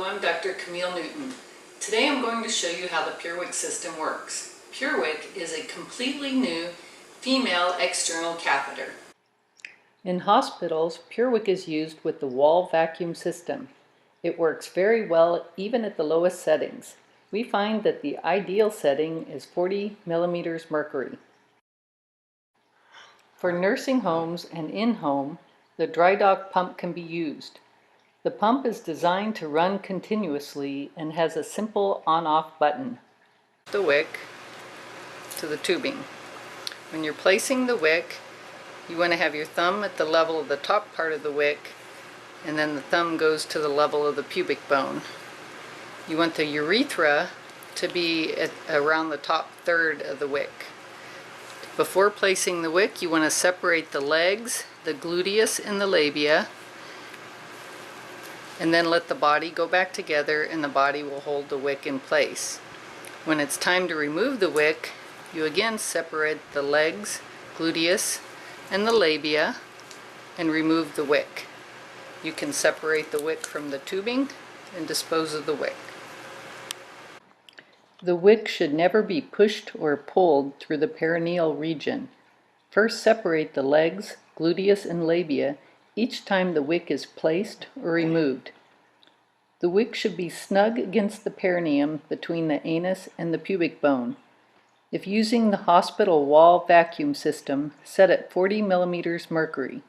I'm Dr. Camille Newton. Today I'm going to show you how the PureWick system works. PureWick is a completely new female external catheter. In hospitals, PureWick is used with the wall vacuum system. It works very well even at the lowest settings. We find that the ideal setting is 40 millimeters mercury. For nursing homes and in-home, the dry dock pump can be used. The pump is designed to run continuously and has a simple on-off button. The wick to the tubing. When you're placing the wick, you want to have your thumb at the level of the top part of the wick, and then the thumb goes to the level of the pubic bone. You want the urethra to be at around the top third of the wick. Before placing the wick, you want to separate the legs, the gluteus and the labia, and then let the body go back together and the body will hold the wick in place. When it's time to remove the wick, you again separate the legs, gluteus, and the labia and remove the wick. You can separate the wick from the tubing and dispose of the wick. The wick should never be pushed or pulled through the perineal region. First separate the legs, gluteus, and labia each time the wick is placed or removed. The wick should be snug against the perineum between the anus and the pubic bone. If using the hospital wall vacuum system, set at 40 millimeters mercury.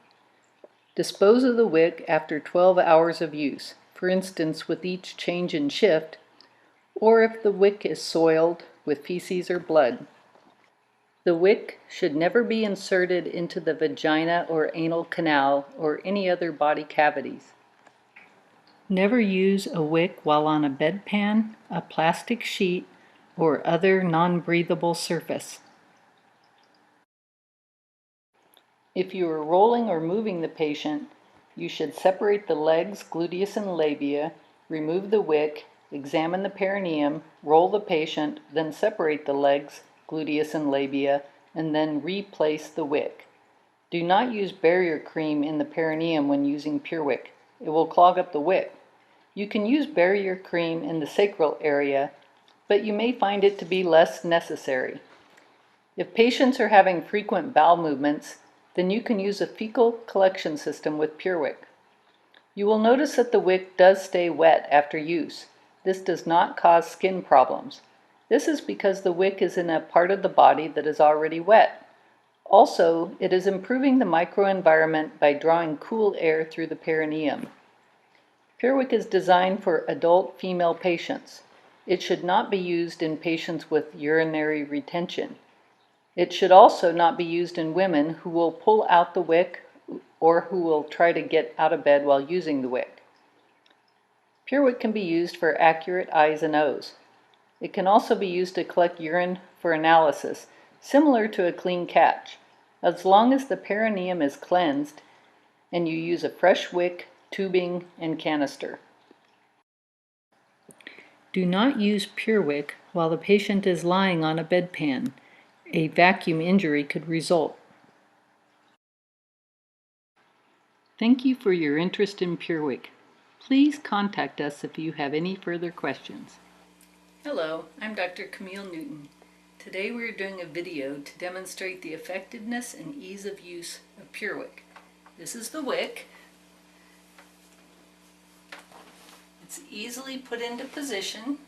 Dispose of the wick after 12 hours of use, for instance with each change in shift, or if the wick is soiled with feces or blood. The wick should never be inserted into the vagina or anal canal or any other body cavities. Never use a wick while on a bedpan, a plastic sheet, or other non-breathable surface. If you are rolling or moving the patient, you should separate the legs, gluteus, and labia, remove the wick, examine the perineum, roll the patient, then separate the legs, gluteus, and labia, and then replace the wick. Do not use barrier cream in the perineum when using PureWick. It will clog up the wick. You can use barrier cream in the sacral area, but you may find it to be less necessary. If patients are having frequent bowel movements, then you can use a fecal collection system with PureWick. You will notice that the wick does stay wet after use. This does not cause skin problems. This is because the wick is in a part of the body that is already wet. Also, it is improving the microenvironment by drawing cool air through the perineum. PureWick is designed for adult female patients. It should not be used in patients with urinary retention. It should also not be used in women who will pull out the wick or who will try to get out of bed while using the wick. PureWick can be used for accurate I's and O's. It can also be used to collect urine for analysis, similar to a clean catch, as long as the perineum is cleansed and you use a fresh wick, tubing, and canister. Do not use PureWick while the patient is lying on a bedpan. A vacuum injury could result. Thank you for your interest in PureWick. Please contact us if you have any further questions. Hello, I'm Dr. Camille Newton. Today we are doing a video to demonstrate the effectiveness and ease of use of PureWick. This is the wick. It's easily put into position.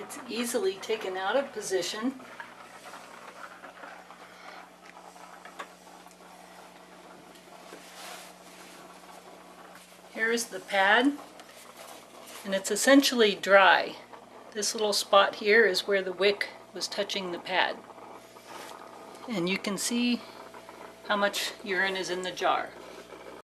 It's easily taken out of position. Here is the pad, and it's essentially dry. This little spot here is where the wick was touching the pad. And you can see how much urine is in the jar.